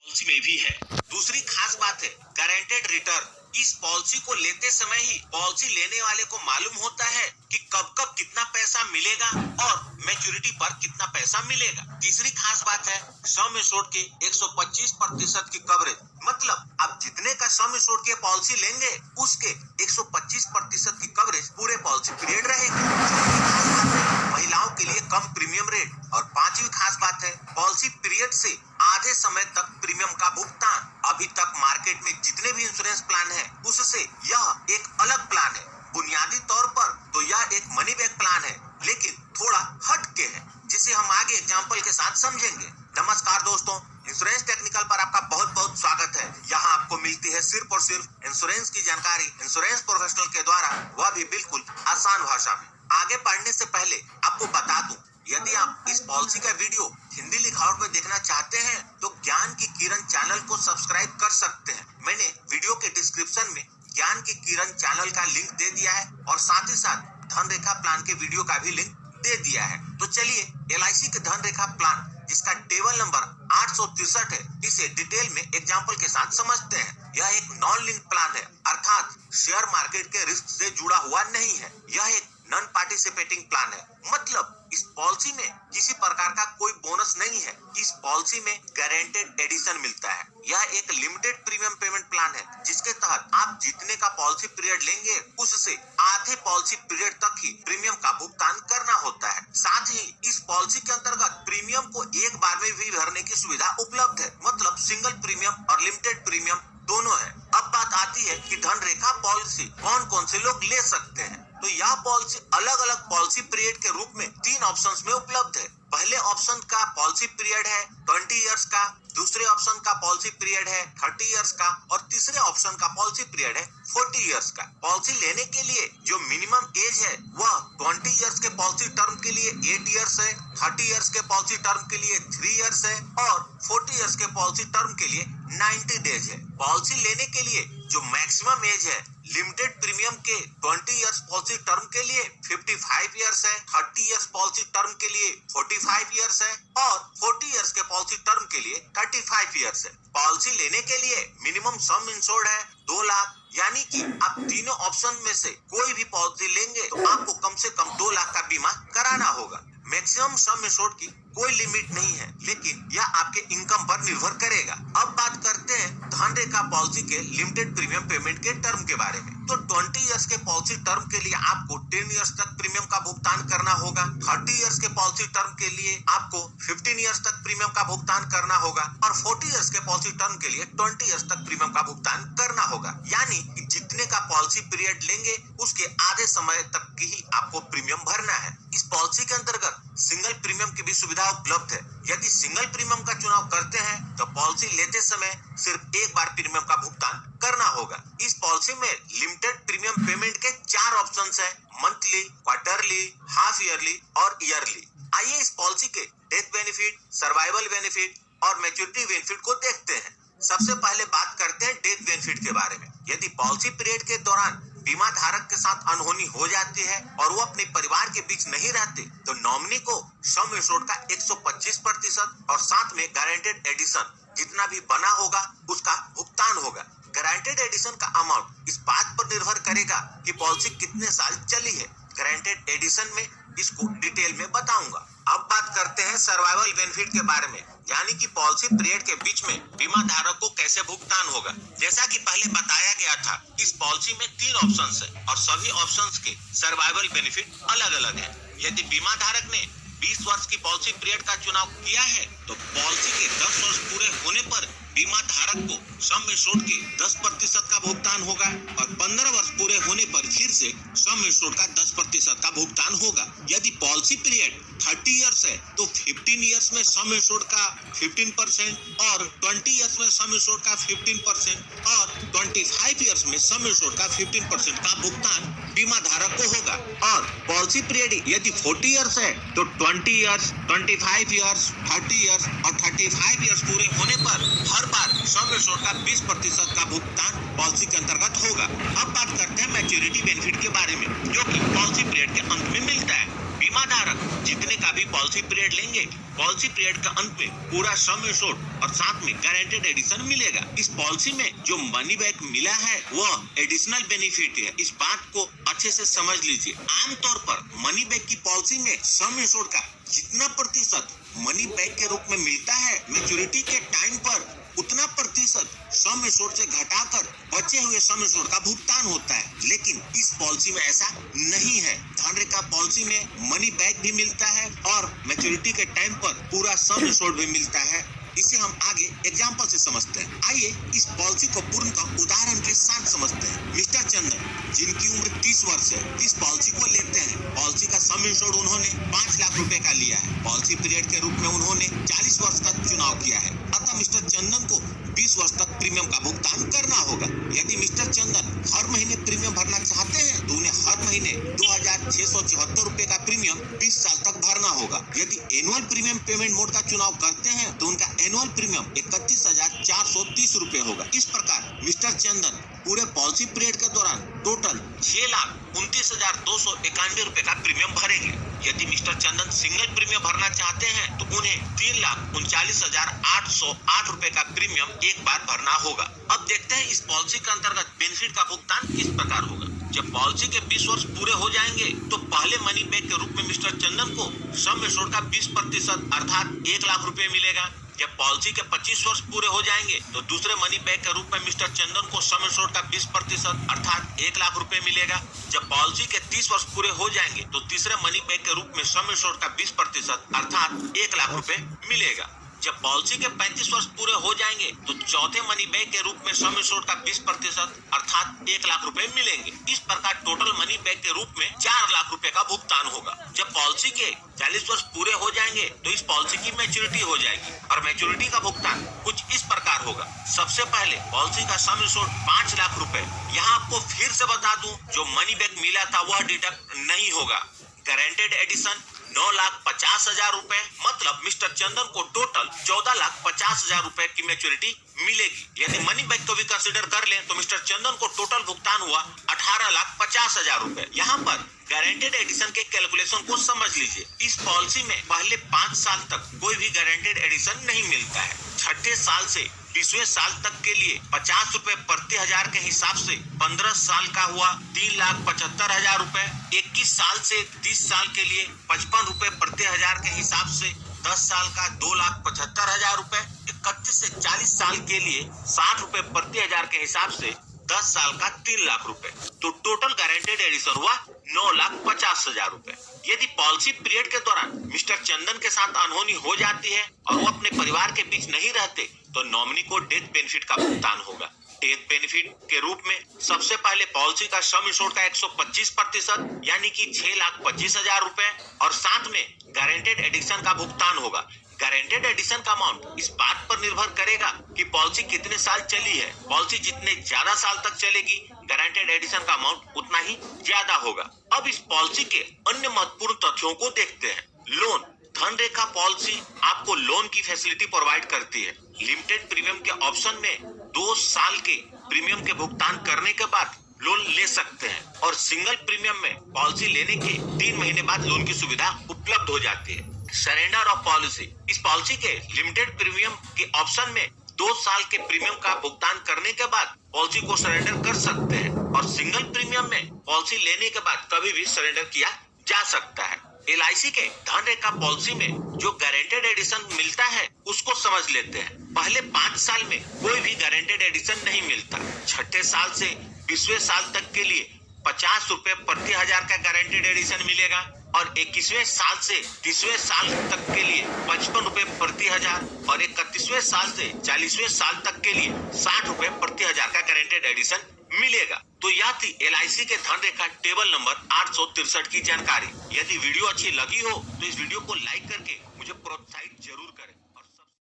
Policy में भी है। दूसरी खास बात है गारंटेड रिटर्न। इस पॉलिसी को लेते समय ही पॉलिसी लेने वाले को मालूम होता है कि कब कब कितना पैसा मिलेगा और मैच्योरिटी पर कितना पैसा मिलेगा। तीसरी खास बात है सम एश्योर्ड के 125% की कवरेज। मतलब आप जितने का सम एश्योर्ड के पॉलिसी लेंगे उसके 125% की कवरेज पूरे पॉलिसी पीरियड रहेगी। महिलाओं के लिए कम प्रीमियम रेट। और पांचवी खास बात है पॉलिसी पीरियड से आधे समय तक प्रीमियम का भुगतान। अभी तक मार्केट में जितने भी इंश्योरेंस प्लान है उससे यह एक अलग प्लान है। बुनियादी तौर पर तो यह एक मनी बैक प्लान है लेकिन थोड़ा हटके है जिसे हम आगे एग्जांपल के साथ समझेंगे। नमस्कार दोस्तों, इंश्योरेंस टेक्निकल पर आपका बहुत बहुत स्वागत है। यहाँ आपको मिलती है सिर्फ और सिर्फ इंश्योरेंस की जानकारी इंश्योरेंस प्रोफेशनल के द्वारा, वह भी बिल्कुल आसान भाषा में। आगे पढ़ने से पहले आपको बता दूं, यदि आप इस पॉलिसी का वीडियो हिंदी लिखावट में देखना चाहते हैं तो ज्ञान की किरण चैनल को सब्सक्राइब कर सकते हैं। मैंने वीडियो के डिस्क्रिप्शन में ज्ञान की किरण चैनल का लिंक दे दिया है और साथ ही साथ धनरेखा प्लान के वीडियो का भी लिंक दे दिया है। तो चलिए LIC के धनरेखा प्लान जिसका टेबल नंबर 863 है, इसे डिटेल में एग्जाम्पल के साथ समझते हैं। यह एक नॉन लिंक प्लान है, अर्थात शेयर मार्केट के रिस्क से जुड़ा हुआ नहीं है। यह एक नॉन पार्टिसिपेटिंग प्लान है, मतलब इस पॉलिसी में किसी प्रकार का कोई बोनस नहीं है। इस पॉलिसी में गारंटेड एडिशन मिलता है। यह एक लिमिटेड प्रीमियम पेमेंट प्लान है जिसके तहत आप जितने का पॉलिसी पीरियड लेंगे उससे आधे पॉलिसी पीरियड तक ही प्रीमियम का भुगतान करना होता है। साथ ही इस पॉलिसी के अंतर्गत प्रीमियम को एक बार में भी भरने की सुविधा उपलब्ध है, मतलब सिंगल प्रीमियम और लिमिटेड प्रीमियम दोनों है। अब बात आती है कि धनरेखा पॉलिसी कौन कौन से लोग ले सकते हैं। तो यह पॉलिसी अलग अलग पॉलिसी पीरियड के रूप में 3 ऑप्शंस में उपलब्ध है। पहले ऑप्शन का पॉलिसी पीरियड है 20 इयर्स का, दूसरे ऑप्शन का पॉलिसी पीरियड है 30 इयर्स का और तीसरे ऑप्शन का पॉलिसी पीरियड है 40 इयर्स का। पॉलिसी लेने के लिए जो मिनिमम एज है वह 20 इयर्स के पॉलिसी टर्म के लिए 8 इयर्स है, 30 इयर्स के पॉलिसी टर्म के लिए 3 इयर्स है और 40 इयर्स के पॉलिसी टर्म के लिए 90 डेज है। पॉलिसी लेने के लिए जो मैक्सिमम एज है लिमिटेड प्रीमियम के 20 इयर्स पॉलिसी टर्म के लिए 55 इयर्स है, 30 इयर्स पॉलिसी टर्म के लिए 45 इयर्स है और 40 इयर्स के पॉलिसी टर्म के लिए 35 इयर्स है। पॉलिसी लेने के लिए मिनिमम सम इंश्योर्ड है 2 लाख, यानी कि आप तीनों ऑप्शन में से कोई भी पॉलिसी लेंगे तो आपको कम से कम 2 लाख का बीमा कराना होगा। मैक्सिमम सम इंश्योर्ड की कोई लिमिट नहीं है, लेकिन यह आपके इनकम पर निर्भर करेगा। अब बात करते हैं धनरेखा पॉलिसी के लिमिटेड प्रीमियम पेमेंट के टर्म के बारे में। तो 20 इयर्स के पॉलिसी टर्म के लिए आपको 10 इयर्स तक प्रीमियम का भुगतान करना होगा। 30 इयर्स के पॉलिसी टर्म के लिए आपको 15 इयर्स तक प्रीमियम का भुगतान करना होगा और 40 इयर्स के पॉलिसी टर्म के लिए 20 इयर्स तक प्रीमियम का भुगतान करना होगा। यानी कि जितने का पॉलिसी पीरियड लेंगे उसके आधे समय तक की ही आपको प्रीमियम भरना है। इस पॉलिसी के अंतर्गत सिंगल प्रीमियम की भी सुविधा उपलब्ध है। यदि सिंगल प्रीमियम का चुनाव करते हैं तो पॉलिसी लेते समय सिर्फ एक बार प्रीमियम का भुगतान करना होगा। इस पॉलिसी में लिमिटेड प्रीमियम पेमेंट के 4 ऑप्शंस हैं, मंथली, क्वार्टरली, हाफ ईयरली और ईयरली। आइए इस पॉलिसी के डेथ बेनिफिट, सर्वाइवल बेनिफिट और मैच्योरिटी बेनिफिट को देखते हैं। सबसे पहले बात करते हैं डेथ बेनिफिट के बारे में। यदि पॉलिसी पीरियड के दौरान बीमा धारक के साथ अनहोनी हो जाती है और वो अपने परिवार के बीच नहीं रहते तो नॉमिनी को सम एश्योर्ड का 125% और साथ में गारंटेड एडिशन जितना भी बना होगा उसका भुगतान होगा। गारंटेड एडिशन का अमाउंट इस बात पर निर्भर करेगा कि पॉलिसी कितने साल चली है। गारंटेड एडिशन में इसको डिटेल में बताऊंगा। अब बात करते हैं सर्वाइवल बेनिफिट के बारे में, यानी कि पॉलिसी पीरियड के बीच में बीमा धारक को कैसे भुगतान होगा। जैसा कि पहले बताया गया था, इस पॉलिसी में 3 ऑप्शंस है और सभी ऑप्शंस के सर्वाइवल बेनिफिट अलग अलग है। यदि बीमा धारक ने 20 वर्ष की पॉलिसी पीरियड का चुनाव किया है तो पॉलिसी के 10 वर्ष पूरे होने पर बीमा धारक को सम एश्योर्ड के 10% का भुगतान होगा और 15 वर्ष पूरे होने पर फिर से सम एश्योर्ड का 10% का भुगतान होगा। यदि पॉलिसी पीरियड 30 इयर्स है तो 15 इयर्स में सम एश्योर्ड का 15% और 20 इयर्स में सम एश्योर्ड का 15% और 25 इयर्स में सम एश्योर्ड का 15% का भुगतान बीमा धारक को होगा। और पॉलिसी पीरियड यदि 40 इयर्स है तो 20 इयर्स, 25 इयर्स, 30 इयर्स और 35 इयर्स पूरे होने पर हर बार सम एश्योर्ड का 20% का भुगतान पॉलिसी के अंतर्गत होगा। अब बात करते हैं मैच्योरिटी बेनिफिट के बारे में, जो कि पॉलिसी पीरियड के अंत में मिलता है। बीमा धारक जितने का भी पॉलिसी पीरियड लेंगे, पॉलिसी पीरियड का अंत में पूरा सम एश्योर्ड और साथ में गारंटेड एडिशन मिलेगा। इस पॉलिसी में जो मनी बैक मिला है वह एडिशनल बेनिफिट है, इस बात को अच्छे से समझ लीजिए। आमतौर पर मनी बैक की पॉलिसी में सम एश्योर्ड का जितना प्रतिशत मनी बैक के रूप में मिलता है, मैच्योरिटी के टाइम पर उतना प्रतिशत सम एश्योर्ड से घटाकर बचे हुए सम एश्योर्ड का भुगतान होता है। लेकिन इस पॉलिसी में ऐसा नहीं है। धनरेखा पॉलिसी में मनी बैक भी मिलता है और मैच्योरिटी के टाइम पर पूरा सम एश्योर्ड भी मिलता है। इसे हम आगे एग्जाम्पल से समझते हैं। आइए इस पॉलिसी को पूर्णतः उदाहरण के साथ समझते हैं। मिस्टर चंदन, जिनकी उम्र 30 वर्ष है, इस पॉलिसी को लेते हैं। पॉलिसी का सम एश्योर्ड उन्होंने 5 लाख रुपए का लिया है। पॉलिसी पीरियड के रूप में उन्होंने 40 वर्ष का चुनाव किया है। अतः मिस्टर चंदन को 20 वर्ष तक प्रीमियम का भुगतान करना होगा। यदि मिस्टर चंदन हर महीने प्रीमियम भरना चाहते हैं तो उन्हें हर महीने 2674 रुपए का प्रीमियम 20 साल तक भरना होगा। यदि एनुअल प्रीमियम पेमेंट मोड का चुनाव करते हैं तो उनका एनुअल प्रीमियम 31,430 रुपए होगा। इस प्रकार मिस्टर चंदन पूरे पॉलिसी पीरियड के दौरान टोटल 6,29,291 रुपए का प्रीमियम भरेंगे। यदि मिस्टर चंदन सिंगल प्रीमियम भरना चाहते हैं तो उन्हें 3,39,808 रुपए का प्रीमियम एक बार भरना होगा। अब देखते हैं इस पॉलिसी के अंतर्गत बेनिफिट का भुगतान किस प्रकार होगा। जब पॉलिसी के 20 वर्ष पूरे हो जाएंगे तो पहले मनी बैक के रूप में मिस्टर चंदन को सम एश्योर्ड का 20% अर्थात 1 लाख रुपए मिलेगा। जब पॉलिसी के 25 वर्ष पूरे हो जाएंगे तो दूसरे मनी बैक के रूप में मिस्टर चंदन को सम एश्योर्ड का 20% अर्थात 1 लाख रुपए मिलेगा। जब पॉलिसी के 30 वर्ष पूरे हो जाएंगे तो तीसरे मनी बैक के रूप में सम एश्योर्ड का 20% अर्थात 1 लाख रुपए मिलेगा। जब पॉलिसी के 35 वर्ष पूरे हो जाएंगे तो चौथे मनी बैक के रूप में सम एश्योर्ड का 20% अर्थात 1 लाख रुपए मिलेंगे। इस प्रकार टोटल मनी बैक के रूप में 4 लाख रुपए का भुगतान होगा। जब पॉलिसी के 40 वर्ष पूरे हो जाएंगे तो इस पॉलिसी की मैच्योरिटी हो जाएगी और मैच्योरिटी का भुगतान कुछ इस प्रकार होगा। सबसे पहले पॉलिसी का सम एश्योर्ड 5 लाख रुपए। यहाँ आपको फिर से बता दूं, जो मनी बैक मिला था वह डिडक्ट नहीं होगा। गारंटेड एडिशन 9,50,000 रुपए, मतलब मिस्टर चंदन को टोटल 14,50,000 रुपए की मैच्योरिटी मिलेगी। यदि मनी बैक को भी कंसिडर कर लें तो मिस्टर चंदन को टोटल भुगतान हुआ 18,50,000 रुपए। यहाँ पर गारंटेड एडिशन के कैलकुलेशन को समझ लीजिए। इस पॉलिसी में पहले 5 साल तक कोई भी गारंटेड एडिशन नहीं मिलता है। छठे साल से 20वें साल तक के लिए 50 रुपए प्रति हजार के हिसाब से 15 साल का हुआ 3,75,000 रुपए। 21 साल से 30 साल के लिए 55 रुपए प्रति हजार के हिसाब से 10 साल का 2,75,000 रुपए। 31 से 40 साल के लिए 60 रुपए प्रति हजार के हिसाब से 10 साल का 3 लाख रुपए। तो टोटल गारंटेड एडिशन हुआ 9,50,000 रुपए। यदि पॉलिसी पीरियड के दौरान मिस्टर चंदन के साथ अनहोनी हो जाती है और वो अपने परिवार के बीच नहीं रहते तो नॉमिनी को डेथ बेनिफिट का भुगतान होगा। डेथ बेनिफिट के रूप में सबसे पहले पॉलिसी का सम एश्योर्ड का 125% यानी कि 6,25,000 रुपए और साथ में गारंटेड एडिशन का भुगतान होगा। गारंटेड एडिशन का अमाउंट इस बात पर निर्भर करेगा कि पॉलिसी कितने साल चली है। पॉलिसी जितने ज्यादा साल तक चलेगी गारंटेड एडिशन का अमाउंट उतना ही ज्यादा होगा। अब इस पॉलिसी के अन्य महत्वपूर्ण तथ्यों को देखते हैं। लोन, धनरेखा पॉलिसी आपको लोन की फैसिलिटी प्रोवाइड करती है। लिमिटेड प्रीमियम के ऑप्शन में 2 साल के प्रीमियम के भुगतान करने के बाद लोन ले सकते हैं और सिंगल प्रीमियम में पॉलिसी लेने के 3 महीने बाद लोन की सुविधा उपलब्ध हो जाती है। सरेंडर ऑफ पॉलिसी, इस पॉलिसी के लिमिटेड प्रीमियम के ऑप्शन में 2 साल के प्रीमियम का भुगतान करने के बाद पॉलिसी को सरेंडर कर सकते हैं और सिंगल प्रीमियम में पॉलिसी लेने के बाद कभी भी सरेंडर किया जा सकता है। LIC के धनरेखा पॉलिसी में जो गारंटेड एडिशन मिलता है उसको समझ लेते हैं। पहले 5 साल में कोई भी गारंटेड एडिशन नहीं मिलता। छठे साल से 20वें साल तक के लिए 50 रुपए प्रति हजार का गारंटेड एडिशन मिलेगा और 21वें साल से 30वें साल तक के लिए 55 रुपए प्रति हजार और 31वें साल से 40वें साल तक के लिए 60 रुपए प्रति हजार का गारंटेड एडिशन मिलेगा। तो यह थी LIC के धनरेखा टेबल नंबर 863 की जानकारी। यदि वीडियो अच्छी लगी हो तो इस वीडियो को लाइक करके मुझे प्रोत्साहित जरूर करें।